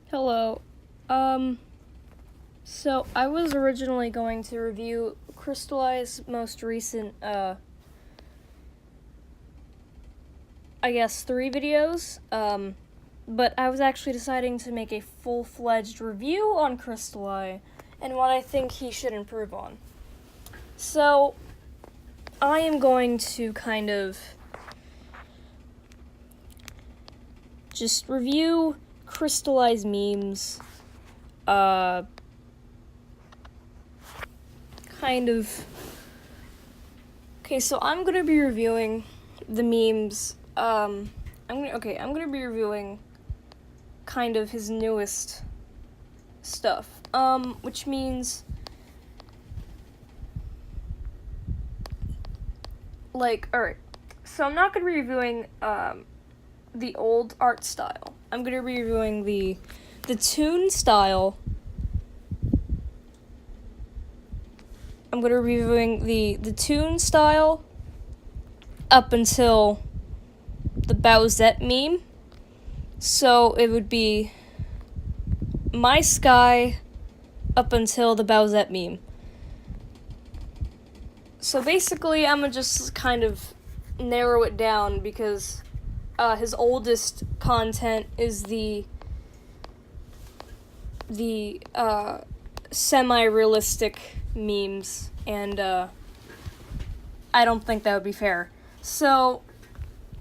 Hello. Um, so I was originally going to review Crystallized's most recent, I guess 3 videos, but I was actually deciding to make a full-fledged review on Crystali and what I think he should improve on. So, I am going to kind of just review Crystallized memes, kind of. Okay, so I'm gonna be reviewing the memes. I'm gonna be reviewing kind of his newest stuff. Which means alright. So I'm not gonna be reviewing the old art style. I'm gonna be reviewing the toon style. I'm gonna be reviewing the toon style up until the Bowsette meme. So it would be my sky up until the Bowsette meme. So basically, I'm gonna just kind of narrow it down because his oldest content is the semi-realistic memes, and I don't think that would be fair. So,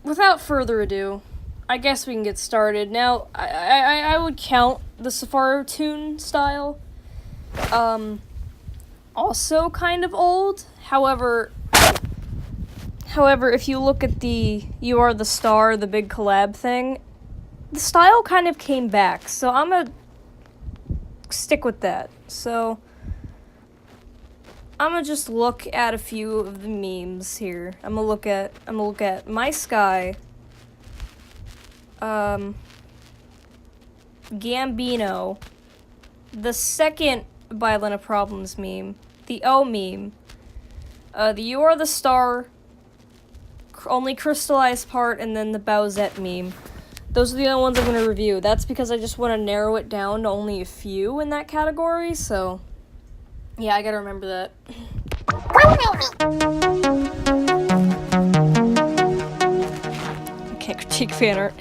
without further ado, I guess we can get started. Now, I would count the Safari toon style, also kind of old. However, if you look at the You Are the Star, the big collab thing, the style kind of came back, so I'm gonna stick with that. So, I'm gonna just look at a few of the memes here. I'm gonna look at My Sky, Gambino, the second Violent of Problems meme, the O meme, the You Are the Star, only crystallized part, and then the Bowsette meme. Those are the only ones I'm going to review. That's because I just want to narrow it down to only a few in that category, so yeah, I gotta remember that. I can't critique fan art.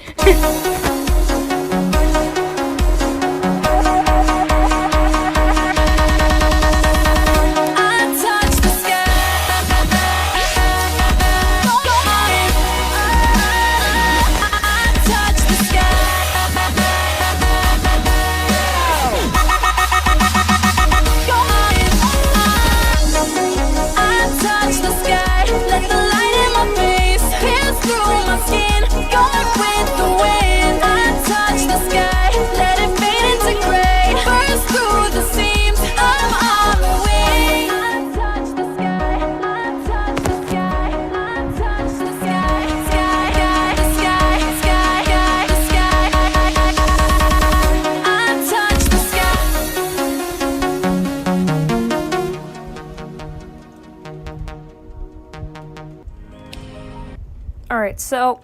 Alright, so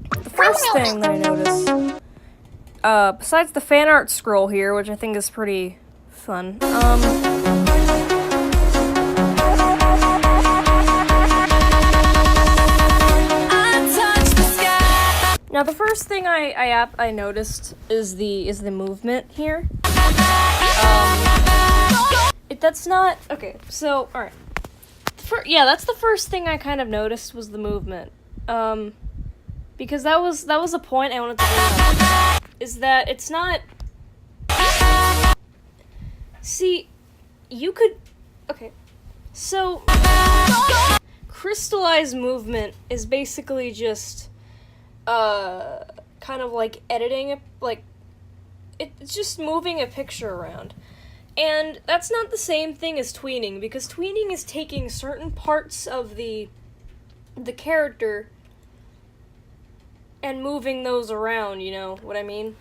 the first thing that I noticed, besides the fan art scroll here, which I think is pretty fun, now the first thing I noticed is the movement here. That's not okay. So all right. That's the first thing I kind of noticed was the movement. Because that was a point I wanted to bring up. Is that it's not. See, you could. Okay, so crystallized movement is basically just kind of like editing it, like it's just moving a picture around. And that's not the same thing as tweening, because tweening is taking certain parts of the character and moving those around, you know what I mean?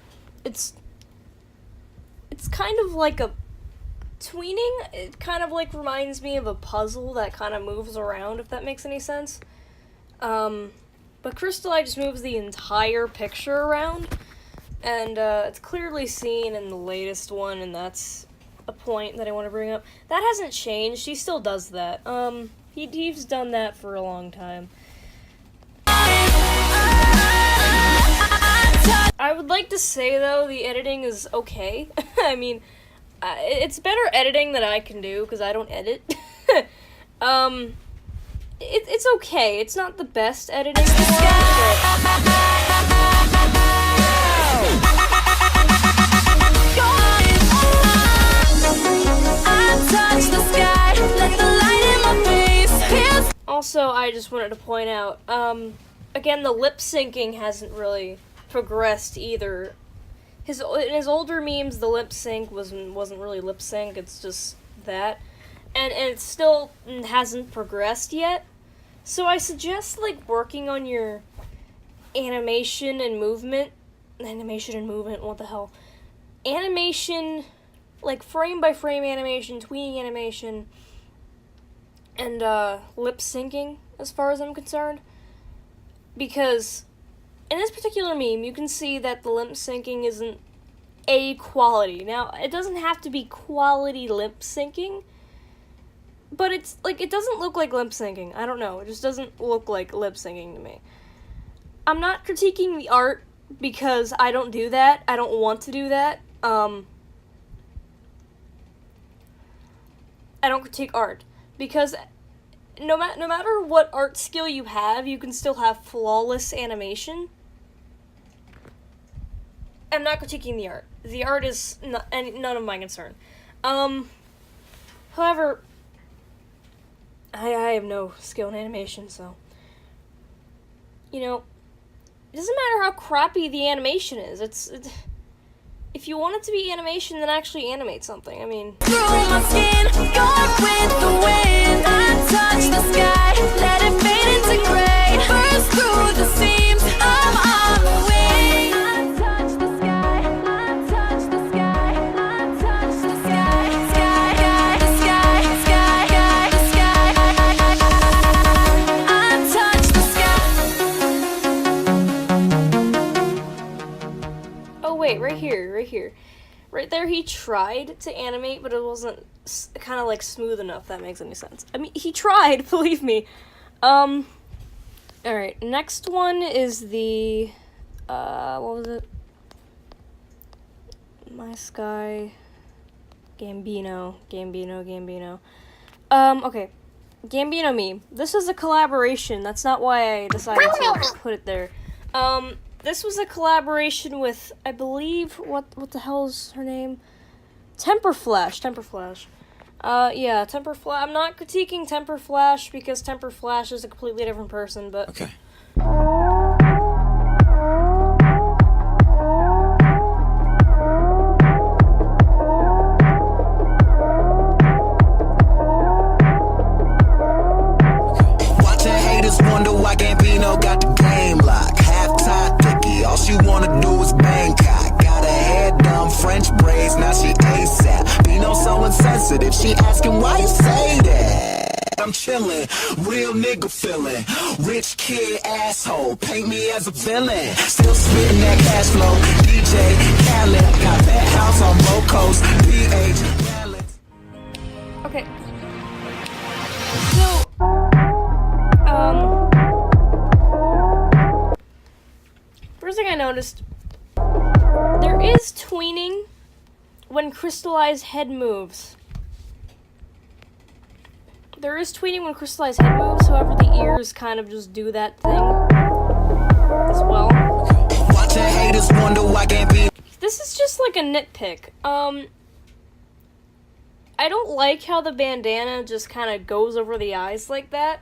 It's kind of like a tweening, it kind of like reminds me of a puzzle that kind of moves around, if that makes any sense. But Crystali just moves the entire picture around, And it's clearly seen in the latest one, and that's a point that I want to bring up. That hasn't changed. He still does that. He's done that for a long time. I would like to say, though, the editing is okay. I mean, it's better editing than I can do, because I don't edit. It's okay. It's not the best editing in the world, also, I just wanted to point out, again, the lip syncing hasn't really progressed either. In his older memes, the lip sync wasn't really lip sync. It's just that, and it still hasn't progressed yet. So I suggest like working on your animation and movement. What the hell? Animation, like frame by frame animation, tweening animation, and lip syncing, as far as I'm concerned. Because in this particular meme, you can see that the lip syncing isn't A quality. Now, it doesn't have to be quality lip syncing, but it's like, it doesn't look like lip syncing. I don't know, it just doesn't look like lip syncing to me. I'm not critiquing the art because I don't do that. I don't want to do that. I don't critique art because no matter what art skill you have, you can still have flawless animation. I'm not critiquing the art. The art is none of my concern. However, I have no skill in animation, so, you know, it doesn't matter how crappy the animation is. If you want it to be animation, then actually animate something. I mean, through my skin, going with the wind. I touch the sky, let it fade into gray. Burst through the seams, I'm on the wing. I touch the sky, I touch the sky, I touch the sky, sky, the sky, sky, the sky. I touch the sky. Oh wait, right here. Right there, he tried to animate, but it wasn't kind of like smooth enough, if that makes any sense. I mean, he tried, believe me. Alright, next one is the, what was it? My Sky, Gambino. Okay, Gambino meme. This is a collaboration, that's not why I decided to put it there. This was a collaboration with, I believe, what the hell's her name? Temperflash. Yeah, Temperflash. I'm not critiquing Temperflash because Temperflash is a completely different person, but... Okay. Watching haters wonder why Gambino got the game locked. Half-tied cookie, all she wanna do is Bangkok. Got her hair done, French braids, now she ASAP. Bino so insensitive, she asking why you say that. I'm chillin', real nigga feelin', rich kid asshole, paint me as a villain. Still spittin' that cash flow, DJ Khaled, got that house on Road Coast, PH Balance. Okay. So, first thing I noticed, there is tweening when crystallized head moves. There is tweening when crystallized head moves, however the ears kind of just do that thing as well. Watching haters wonder why can't be. This is just like a nitpick. I don't like how the bandana just kind of goes over the eyes like that.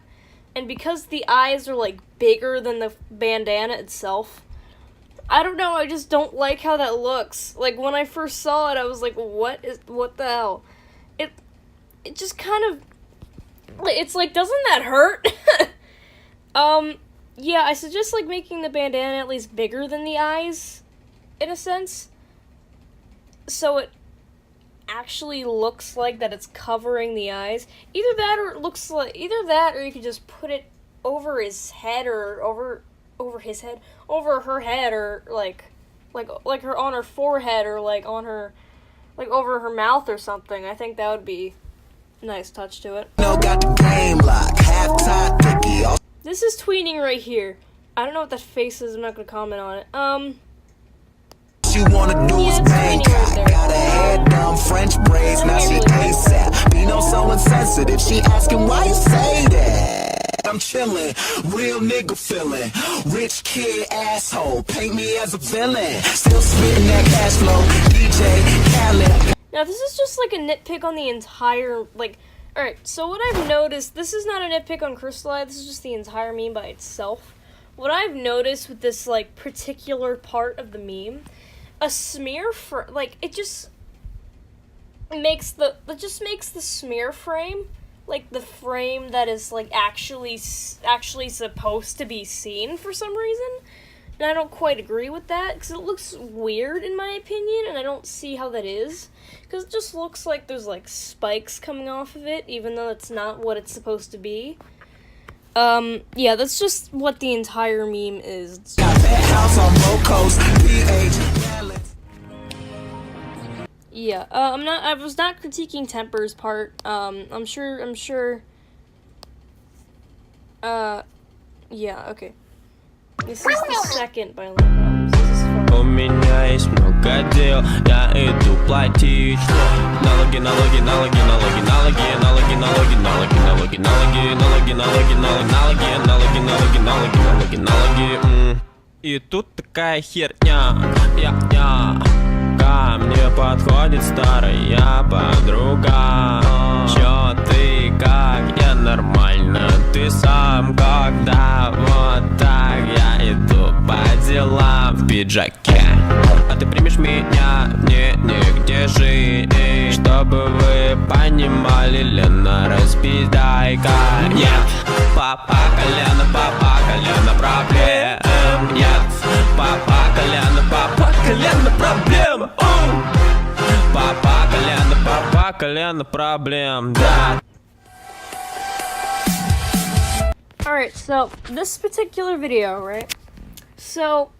And because the eyes are like bigger than the bandana itself, I don't know, I just don't like how that looks. Like when I first saw it, I was like, what the hell? It just kind of, it's like, doesn't that hurt? Yeah, I suggest like making the bandana at least bigger than the eyes, in a sense. So it actually looks like that it's covering the eyes. Either that or it looks like, either that or you could just put it over his head or over his head, over her head, or like like her on her forehead or like on her, like over her mouth or something. I think that would be a nice touch to it. Got the game locked, half-time cookie. This is tweening right here. I don't know what that face is. I'm not gonna comment on it. You wanna do is it's bang tweening right there. got her hair done, French braids, now she ASAP. Be no so insensitive, she asking why you say that. I'm chillin', real nigga feelin', rich kid asshole, paint me as a villain. Still spittin' that cash flow, DJ Khaled. Now this is just like a nitpick on the entire, like, alright, so what I've noticed, this is not a nitpick on Cristali, this is just the entire meme by itself. What I've noticed with this, like, particular part of the meme, a smear like, it just makes the smear frame, like, the frame that is, like, actually supposed to be seen for some reason. And I don't quite agree with that, because it looks weird in my opinion, and I don't see how that is. Because it just looks like there's, like, spikes coming off of it, even though it's not what it's supposed to be. Yeah, that's just what the entire meme is. Got that house on Locos, PH. Yeah, I was not critiquing Temper's part. I'm sure, yeah, okay. This is the second violin problems. This is fun. У меня есть много дел, я иду платить налоги, налоги, налоги, налоги, налоги, налоги, налоги, налоги, налоги, налоги, налоги, налоги, налоги, налоги, налоги, налоги, налоги, налоги. И тут такая херня, я ко мне подходит старая подруга. Чё ты, как я нормально, ты сам когда вот так я иду по делам в пиджаке. А ты примешь меня, мне нигде жить. Чтобы вы понимали, Лена, распиздайка. Нет, папа колено проблем. Нет, папа колено проблем. Папа колено проблем, да. Alright, so, this particular video, right? So,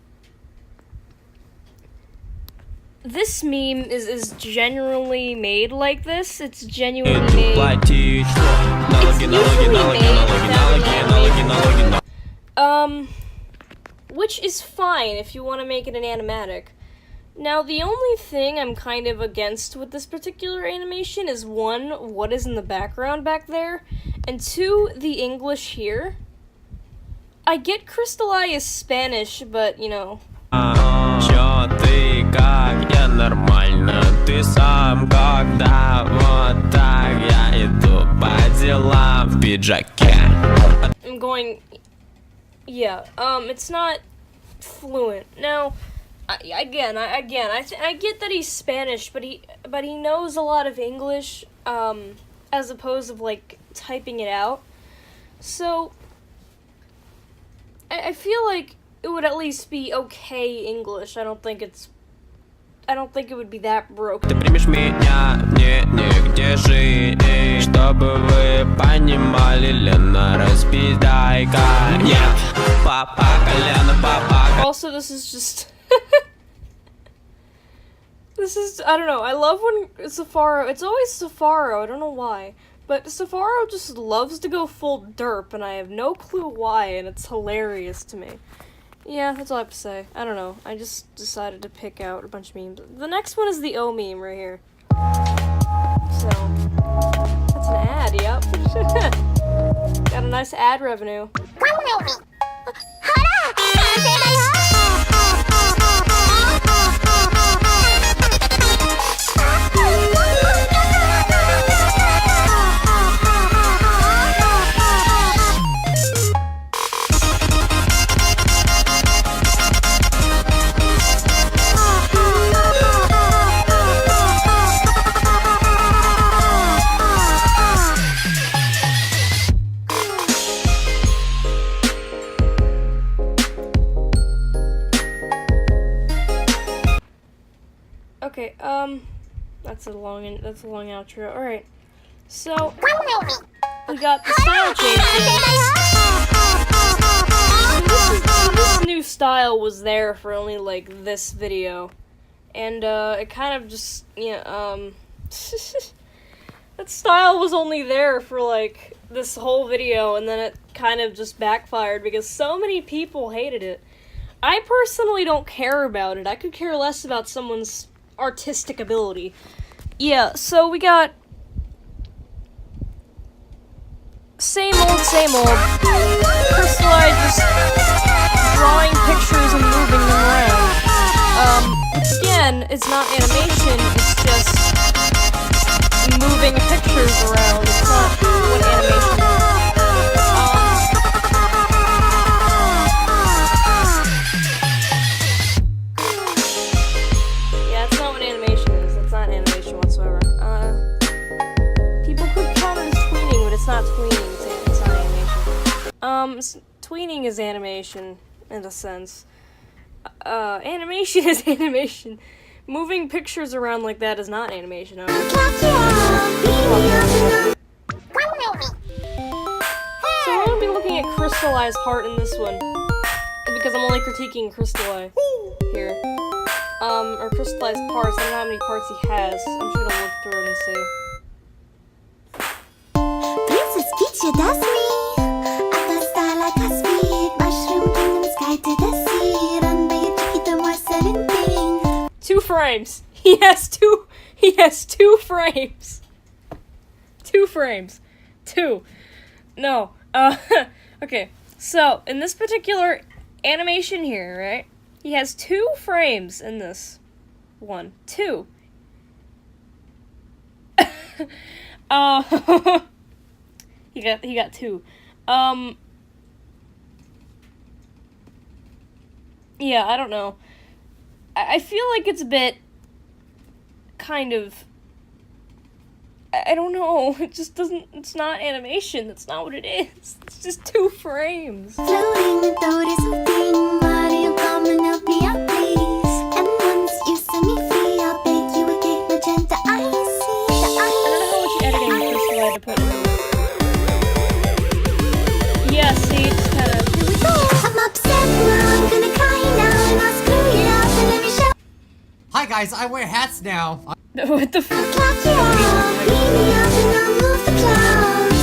this meme is genuinely made like this. It's genuinely made. Which is fine if you want to make it an animatic. Now, the only thing I'm kind of against with this particular animation is, one, what is in the background back there, and two, the English here. I get Cristali is Spanish, but, you know. Чё ты, как я нормально, ты сам когда вот так я иду по делам в пиджаке. I'm going, yeah, it's not fluent. Now, I get that he's Spanish, but he knows a lot of English, as opposed to, like, typing it out. So, I feel like it would at least be okay English. I don't think it would be that broken. Ты примешь меня, мне нигде жить. Чтобы вы понимали, Лена, распиздайка. Нет, папа колено, папа. Also, this is just... This is, I don't know, I love when Safaro, it's always Safaro, I don't know why, but Safaro just loves to go full derp, and I have no clue why, and it's hilarious to me. Yeah, that's all I have to say. I don't know, I just decided to pick out a bunch of memes. The next one is the O meme right here. So, that's an ad, yep. Got a nice ad revenue. Okay, that's a long outro. Alright, so, we got the style change here. In this this new style was there for only, like, this video. And, it kind of just, that style was only there for, like, this whole video, and then it kind of just backfired because so many people hated it. I personally don't care about it. I could care less about someone's artistic ability. Yeah, so we got same old, Cristali just drawing pictures and moving them around. Which again, it's not animation, it's just moving pictures around. It's not what animation is. Yeah, it's not what animation is. It's not animation whatsoever. People could count it as tweening, but it's not tweening. It's not animation. Tweening is animation, in a sense. Animation is animation. Moving pictures around like that is not animation. So we're gonna be looking at Cristali's part in this one, because I'm only critiquing Cristali here. Or Cristali's parts. I don't know how many parts he has. I'm sure to look through it and see. Princess Peach, that's me. I got style like a sweet mushroom in the sky to the sea. Run by your chiquita Marcelin thing. 2 frames. He has two frames. 2 frames. 2. No. Okay. So, in this particular animation here, right? He has 2 frames in this. 1. 2. He got 2. Yeah, I don't know. I feel like it's a bit kind of, I don't know, it just doesn't, it's not animation, that's not what it is. It's just 2 frames. Floating in thought is a thing. Mario, come and help me out, please. And once you set me free, I'll bake you a cake magenta icy. I don't know how much editing Cristali had to put in. Yeah, see, it's kinda, Here we go. I'm upset now, I'm gonna cry now, and I'll screw it up and let me show. Hi guys, I wear hats now. what the f- Clap your hands, beat me up and I'll move the clouds.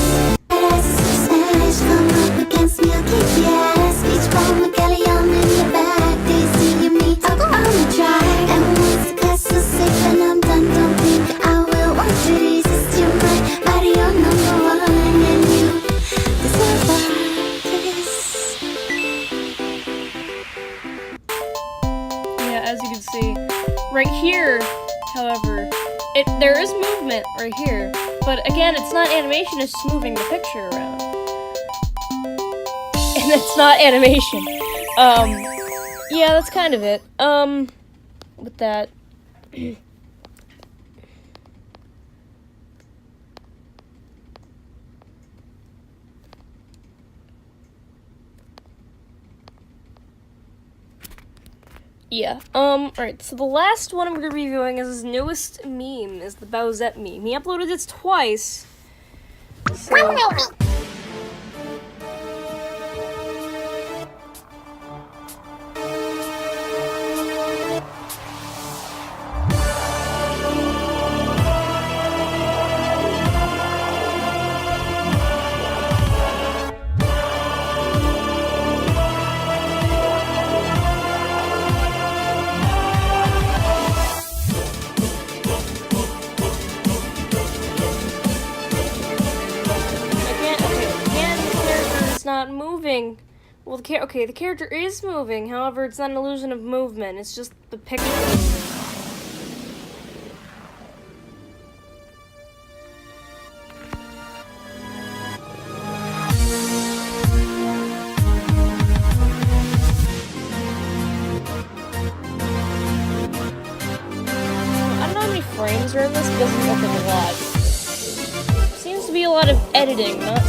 Yes, smash, come up against me, I'll kick your ass. Beach ball, McGallion in your back. They see you meet, I'll go on the track. And once the castle's safe and I'm done, don't think I will want to resist. You're my Mario #1, and you deserve a kiss. Yeah, as you can see, right here, however, there is movement right here, but again, it's not animation, it's just moving the picture around. And it's not animation. Yeah, that's kind of it. With that. Yeah, alright, so the last one I'm gonna be reviewing is his newest meme, is the Bowsette meme. He uploaded this twice, so... not moving. Well, the character is moving. However, it's not an illusion of movement. It's just the picture. I don't know how many frames are in this. It doesn't look like a lot. Seems to be a lot of editing, not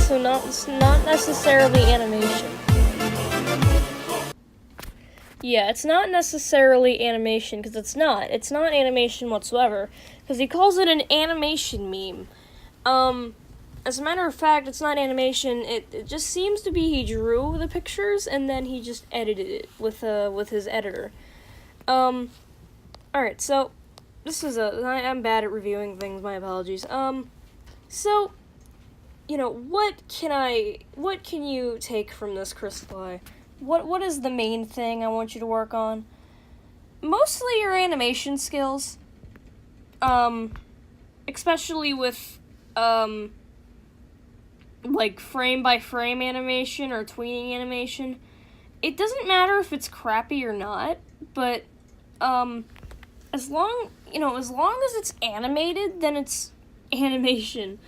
necessarily animation. Yeah, it's not necessarily animation, because it's not. It's not animation whatsoever, because he calls it an animation meme. as a matter of fact, it's not animation. It just seems to be he drew the pictures and then he just edited it with his editor. Alright, so this is I'm bad at reviewing things, my apologies. So, you know, what can you take from this Cristali? What is the main thing I want you to work on? Mostly your animation skills. Especially with, like, frame-by-frame animation or tweening animation. It doesn't matter if it's crappy or not, but, as long as it's animated, then it's animation.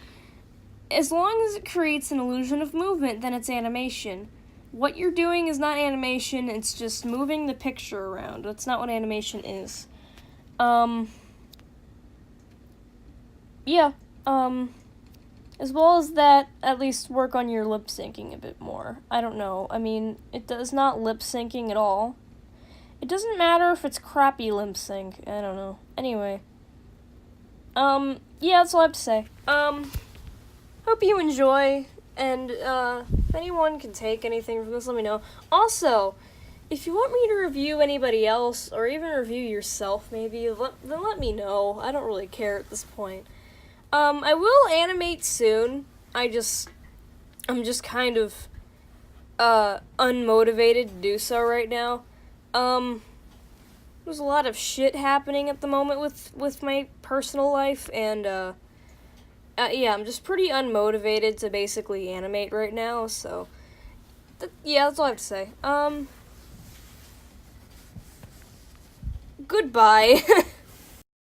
As long as it creates an illusion of movement, then it's animation. What you're doing is not animation, it's just moving the picture around. That's not what animation is. Yeah, as well as that, at least work on your lip syncing a bit more. I don't know, I mean, it does not lip syncing at all. It doesn't matter if it's crappy lip sync, I don't know. Anyway. Yeah, that's all I have to say. Hope you enjoy, and, if anyone can take anything from this, let me know. Also, if you want me to review anybody else, or even review yourself, maybe, then let me know. I don't really care at this point. I will animate soon. I'm just kind of, unmotivated to do so right now. There's a lot of shit happening at the moment with my personal life, and, yeah, I'm just pretty unmotivated to basically animate right now, so, yeah, that's all I have to say. Goodbye.